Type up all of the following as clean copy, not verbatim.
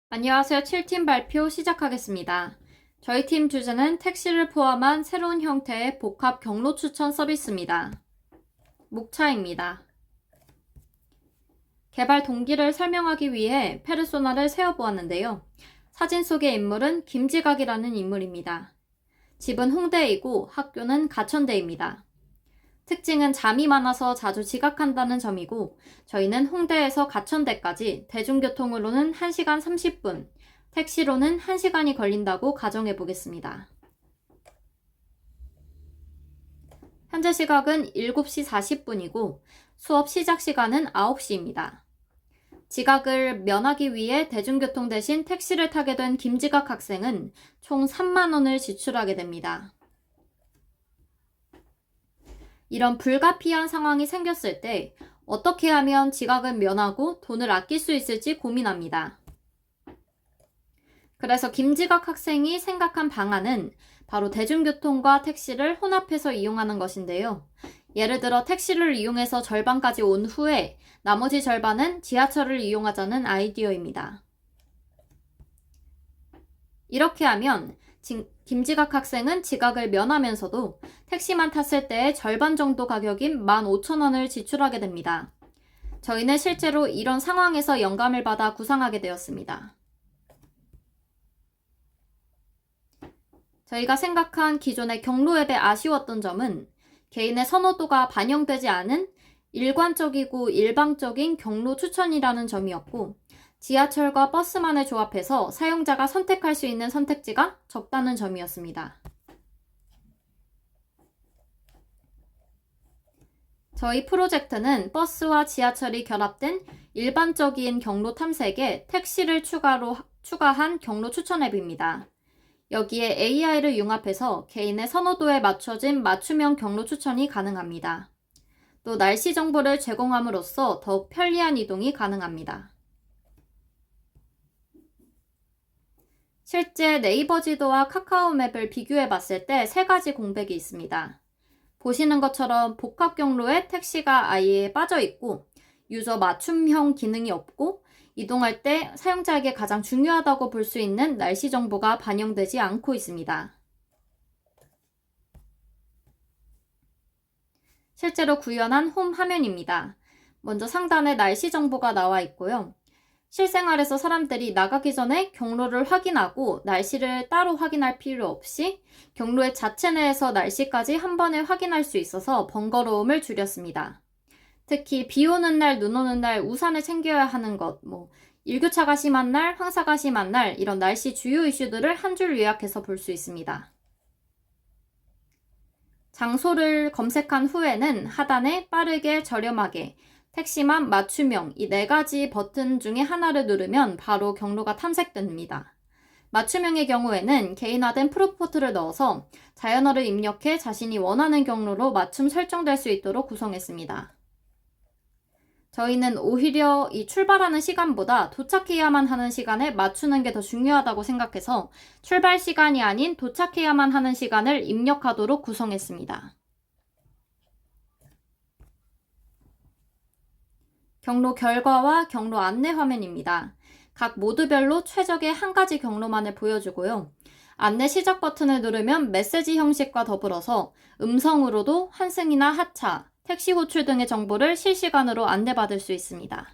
안녕하세요. 7팀 발표 시작하겠습니다. 저희 팀 주제는 택시를 포함한 새로운 형태의 복합 경로 추천 서비스입니다. 목차입니다. 개발 동기를 설명하기 위해 페르소나를 세워보았는데요. 사진 속의 인물은 김지각이라는 인물입니다. 집은 홍대이고 학교는 가천대입니다. 특징은 잠이 많아서 자주 지각한다는 점이고 저희는 홍대에서 가천대까지 대중교통으로는 1시간 30분, 택시로는 1시간이 걸린다고 가정해 보겠습니다. 현재 시각은 7시 40분이고 수업 시작 시간은 9시입니다. 지각을 면하기 위해 대중교통 대신 택시를 타게 된 김지각 학생은 총 3만 원을 지출하게 됩니다. 이런 불가피한 상황이 생겼을 때 어떻게 하면 지각을 면하고 돈을 아낄 수 있을지 고민합니다. 그래서 김지각 학생이 생각한 방안은 바로 대중교통과 택시를 혼합해서 이용하는 것인데요. 예를 들어 택시를 이용해서 절반까지 온 후에 나머지 절반은 지하철을 이용하자는 아이디어입니다. 이렇게 하면 김지각 학생은 지각을 면하면서도 택시만 탔을 때의 절반 정도 가격인 15,000원을 지출하게 됩니다. 저희는 실제로 이런 상황에서 영감을 받아 구상하게 되었습니다. 저희가 생각한 기존의 경로 앱에 아쉬웠던 점은 개인의 선호도가 반영되지 않은 일관적이고 일방적인 경로 추천이라는 점이었고, 지하철과 버스만을 조합해서 사용자가 선택할 수 있는 선택지가 적다는 점이었습니다. 저희 프로젝트는 버스와 지하철이 결합된 일반적인 경로 탐색에 택시를 추가한 경로 추천 앱입니다. 여기에 AI를 융합해서 개인의 선호도에 맞춰진 맞춤형 경로 추천이 가능합니다. 또 날씨 정보를 제공함으로써 더욱 편리한 이동이 가능합니다. 실제 네이버 지도와 카카오 맵을 비교해 봤을 때 3가지 공백이 있습니다. 보시는 것처럼 복합 경로에 택시가 아예 빠져 있고, 유저 맞춤형 기능이 없고, 이동할 때 사용자에게 가장 중요하다고 볼 수 있는 날씨 정보가 반영되지 않고 있습니다. 실제로 구현한 홈 화면입니다. 먼저 상단에 날씨 정보가 나와 있고요. 실생활에서 사람들이 나가기 전에 경로를 확인하고 날씨를 따로 확인할 필요 없이 경로의 자체 내에서 날씨까지 한 번에 확인할 수 있어서 번거로움을 줄였습니다. 특히 비 오는 날, 눈 오는 날 우산을 챙겨야 하는 것, 일교차가 심한 날, 황사가 심한 날, 이런 날씨 주요 이슈들을 한 줄 요약해서 볼 수 있습니다. 장소를 검색한 후에는 하단에 빠르게 저렴하게 택시만 맞춤형 이 4가지 버튼 중에 하나를 누르면 바로 경로가 탐색됩니다. 맞춤형의 경우에는 개인화된 프로포트를 넣어서 자연어를 입력해 자신이 원하는 경로로 맞춤 설정될 수 있도록 구성했습니다. 저희는 오히려 이 출발하는 시간보다 도착해야만 하는 시간에 맞추는 게 더 중요하다고 생각해서 출발 시간이 아닌 도착해야만 하는 시간을 입력하도록 구성했습니다. 경로 결과와 경로 안내 화면입니다. 각 모드별로 최적의 한 가지 경로만을 보여주고요. 안내 시작 버튼을 누르면 메시지 형식과 더불어서 음성으로도 환승이나 하차, 택시 호출 등의 정보를 실시간으로 안내받을 수 있습니다.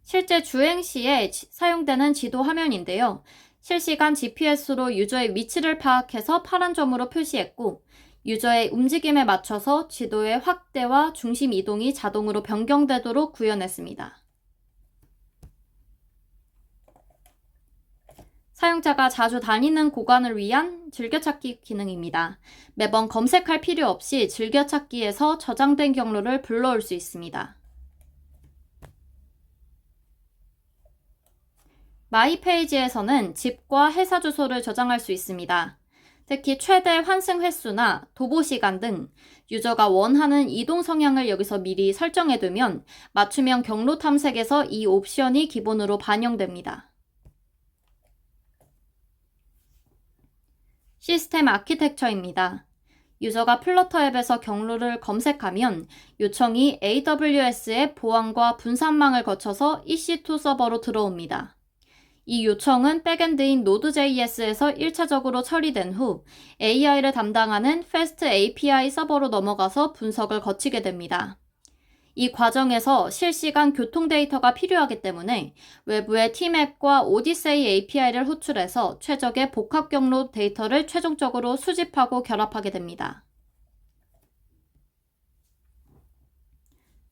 실제 주행 시에 사용되는 지도 화면인데요. 실시간 GPS로 유저의 위치를 파악해서 파란 점으로 표시했고, 유저의 움직임에 맞춰서 지도의 확대와 중심 이동이 자동으로 변경되도록 구현했습니다. 사용자가 자주 다니는 구간을 위한 즐겨찾기 기능입니다. 매번 검색할 필요 없이 즐겨찾기에서 저장된 경로를 불러올 수 있습니다. 마이 페이지에서는 집과 회사 주소를 저장할 수 있습니다. 특히 최대 환승 횟수나 도보 시간 등 유저가 원하는 이동 성향을 여기서 미리 설정해두면 맞춤형 경로 탐색에서 이 옵션이 기본으로 반영됩니다. 시스템 아키텍처입니다. 유저가 플러터 앱에서 경로를 검색하면 요청이 AWS의 보안과 분산망을 거쳐서 EC2 서버로 들어옵니다. 이 요청은 백엔드인 Node.js에서 1차적으로 처리된 후 AI를 담당하는 Fast API 서버로 넘어가서 분석을 거치게 됩니다. 이 과정에서 실시간 교통 데이터가 필요하기 때문에 외부의 T맵과 오디세이 API를 호출해서 최적의 복합 경로 데이터를 최종적으로 수집하고 결합하게 됩니다.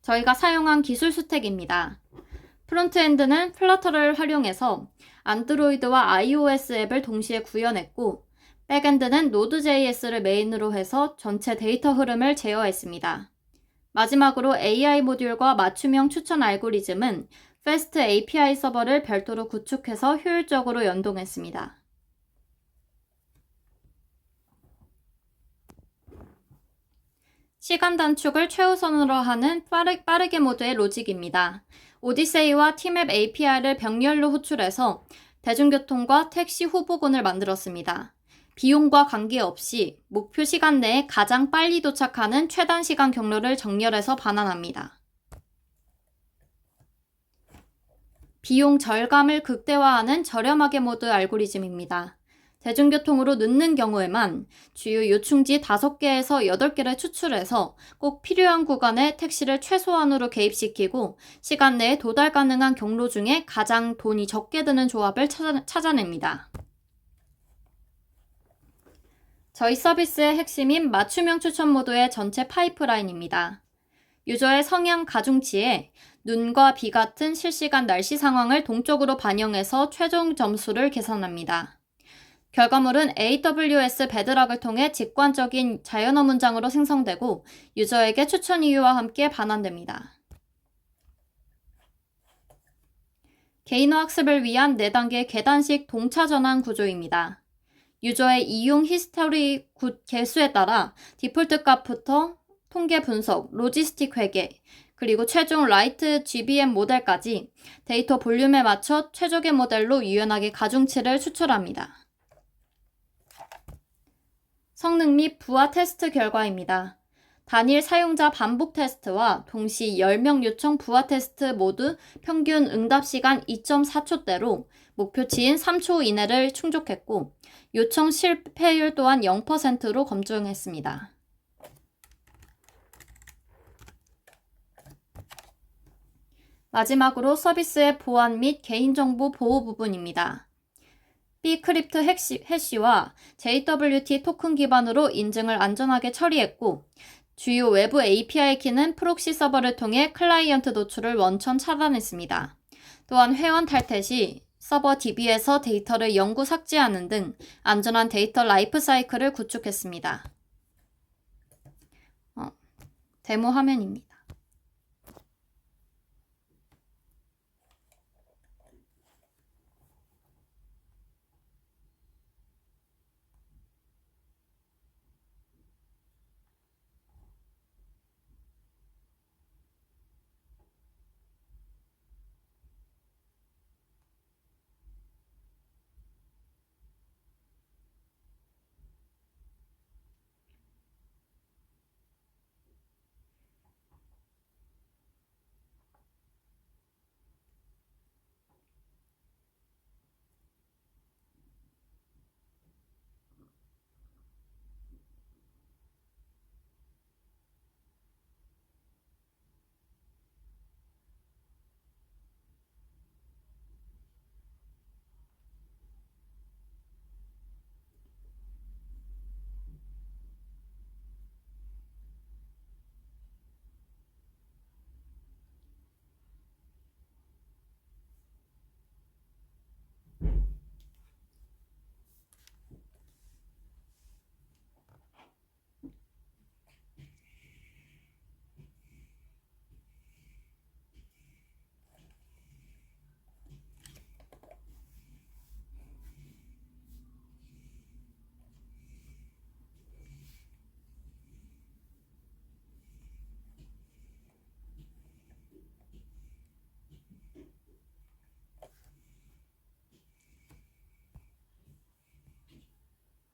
저희가 사용한 기술 스택입니다. 프론트엔드는 플러터를 활용해서 안드로이드와 iOS 앱을 동시에 구현했고, 백엔드는 Node.js를 메인으로 해서 전체 데이터 흐름을 제어했습니다. 마지막으로 AI 모듈과 맞춤형 추천 알고리즘은 Fast API 서버를 별도로 구축해서 효율적으로 연동했습니다. 시간 단축을 최우선으로 하는 빠르게 모드의 로직입니다. 오디세이와 티맵 API를 병렬로 호출해서 대중교통과 택시 후보군을 만들었습니다. 비용과 관계없이 목표 시간 내에 가장 빨리 도착하는 최단 시간 경로를 정렬해서 반환합니다. 비용 절감을 극대화하는 저렴하게 모드 알고리즘입니다. 대중교통으로 늦는 경우에만 주요 요충지 5개에서 8개를 추출해서 꼭 필요한 구간에 택시를 최소한으로 개입시키고 시간 내에 도달 가능한 경로 중에 가장 돈이 적게 드는 조합을 찾아냅니다. 저희 서비스의 핵심인 맞춤형 추천 모드의 전체 파이프라인입니다. 유저의 성향 가중치에 눈과 비 같은 실시간 날씨 상황을 동적으로 반영해서 최종 점수를 계산합니다. 결과물은 AWS 베드락을 통해 직관적인 자연어 문장으로 생성되고 유저에게 추천 이유와 함께 반환됩니다. 개인어 학습을 위한 4단계 계단식 동차 전환 구조입니다. 유저의 이용 히스토리 개수에 따라 디폴트 값부터 통계 분석, 로지스틱 회계, 그리고 최종 라이트 GBM 모델까지 데이터 볼륨에 맞춰 최적의 모델로 유연하게 가중치를 추출합니다. 성능 및 부하 테스트 결과입니다. 단일 사용자 반복 테스트와 동시 10명 요청 부하 테스트 모두 평균 응답 시간 2.4초대로 목표치인 3초 이내를 충족했고 요청 실패율 또한 0%로 검증했습니다. 마지막으로 서비스의 보안 및 개인정보 보호 부분입니다. B크립트 해시와 JWT 토큰 기반으로 인증을 안전하게 처리했고 주요 외부 API 키는 프록시 서버를 통해 클라이언트 노출을 원천 차단했습니다. 또한 회원 탈퇴 시 서버 DB에서 데이터를 영구 삭제하는 등 안전한 데이터 라이프 사이클을 구축했습니다. 데모 화면입니다.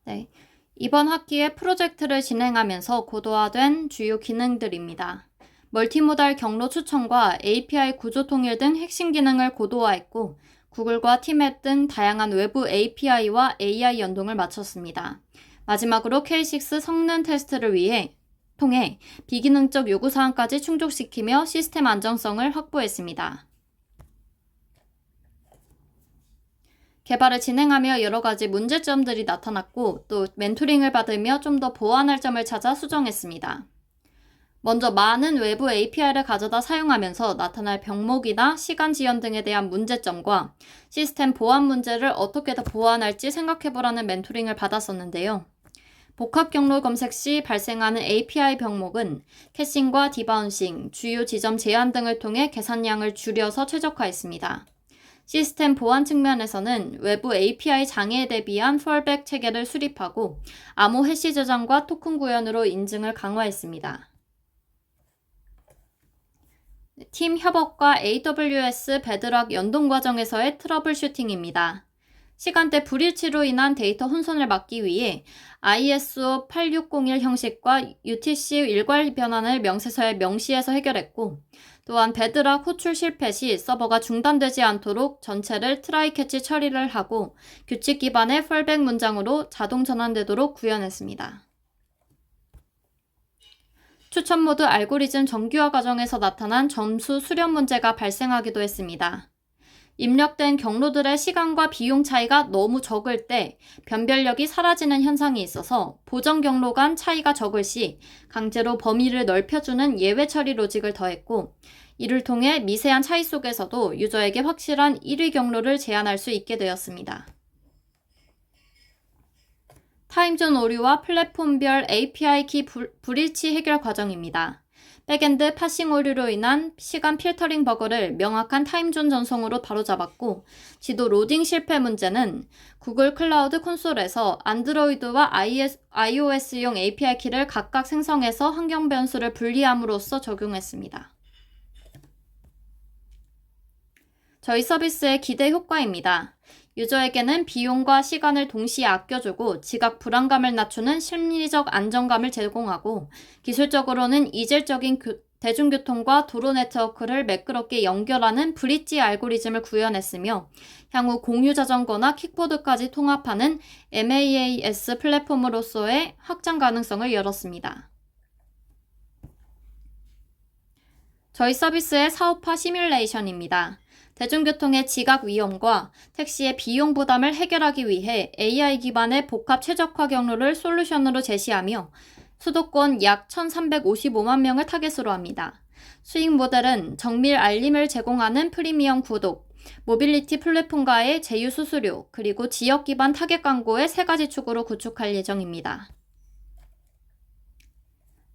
네, 이번 학기에 프로젝트를 진행하면서 고도화된 주요 기능들입니다. 멀티모달 경로 추천과 API 구조 통일 등 핵심 기능을 고도화했고, 구글과 티맵 등 다양한 외부 API와 AI 연동을 마쳤습니다. 마지막으로 K6 성능 테스트를 통해 비기능적 요구사항까지 충족시키며 시스템 안정성을 확보했습니다. 개발을 진행하며 여러 가지 문제점들이 나타났고, 또 멘토링을 받으며 좀 더 보완할 점을 찾아 수정했습니다. 먼저 많은 외부 API를 가져다 사용하면서 나타날 병목이나 시간 지연 등에 대한 문제점과 시스템 보안 문제를 어떻게 더 보완할지 생각해보라는 멘토링을 받았었는데요. 복합 경로 검색 시 발생하는 API 병목은 캐싱과 디바운싱, 주요 지점 제한 등을 통해 계산량을 줄여서 최적화했습니다. 시스템 보안 측면에서는 외부 API 장애에 대비한 펄백 체계를 수립하고 암호 해시 저장과 토큰 구현으로 인증을 강화했습니다. 팀 협업과 AWS 베드락 연동 과정에서의 트러블 슈팅입니다. 시간대 불일치로 인한 데이터 혼선을 막기 위해 ISO 8601 형식과 UTC 일괄 변환을 명세서에 명시해서 해결했고, 또한 베드락 호출 실패 시 서버가 중단되지 않도록 전체를 트라이 캐치 처리를 하고 규칙 기반의 펄백 문장으로 자동 전환되도록 구현했습니다. 추천 모드 알고리즘 정규화 과정에서 나타난 점수 수렴 문제가 발생하기도 했습니다. 입력된 경로들의 시간과 비용 차이가 너무 적을 때 변별력이 사라지는 현상이 있어서 보정 경로 간 차이가 적을 시 강제로 범위를 넓혀주는 예외 처리 로직을 더했고, 이를 통해 미세한 차이 속에서도 유저에게 확실한 1위 경로를 제한할 수 있게 되었습니다. 타임존 오류와 플랫폼별 API 키 불일치 해결 과정입니다. 백엔드 파싱 오류로 인한 시간 필터링 버그를 명확한 타임존 전송으로 바로잡았고, 지도 로딩 실패 문제는 구글 클라우드 콘솔에서 안드로이드와 iOS용 API 키를 각각 생성해서 환경 변수를 분리함으로써 적용했습니다. 저희 서비스의 기대 효과입니다. 유저에게는 비용과 시간을 동시에 아껴주고 지각 불안감을 낮추는 심리적 안정감을 제공하고, 기술적으로는 이질적인 대중교통과 도로 네트워크를 매끄럽게 연결하는 브릿지 알고리즘을 구현했으며, 향후 공유 자전거나 킥보드까지 통합하는 MaaS 플랫폼으로서의 확장 가능성을 열었습니다. 저희 서비스의 사업화 시뮬레이션입니다. 대중교통의 지각 위험과 택시의 비용 부담을 해결하기 위해 AI 기반의 복합 최적화 경로를 솔루션으로 제시하며 수도권 약 1,355만 명을 타겟으로 합니다. 수익 모델은 정밀 알림을 제공하는 프리미엄 구독, 모빌리티 플랫폼과의 제휴 수수료, 그리고 지역 기반 타겟 광고의 세 가지 축으로 구축할 예정입니다.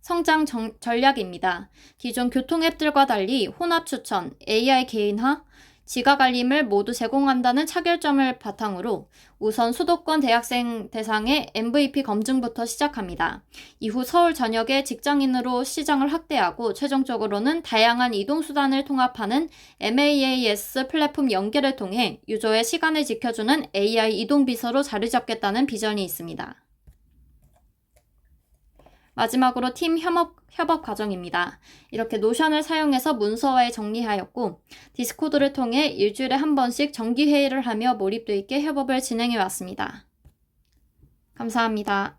성장 전략입니다. 기존 교통 앱들과 달리 혼합 추천, AI 개인화, 지각 알림을 모두 제공한다는 차별점을 바탕으로 우선 수도권 대학생 대상의 MVP 검증부터 시작합니다. 이후 서울 전역의 직장인으로 시장을 확대하고 최종적으로는 다양한 이동수단을 통합하는 MaaS 플랫폼 연계를 통해 유저의 시간을 지켜주는 AI 이동비서로 자리 잡겠다는 비전이 있습니다. 마지막으로 팀 협업 과정입니다. 이렇게 노션을 사용해서 문서화에 정리하였고, 디스코드를 통해 일주일에 한 번씩 정기회의를 하며 몰입도 있게 협업을 진행해 왔습니다. 감사합니다.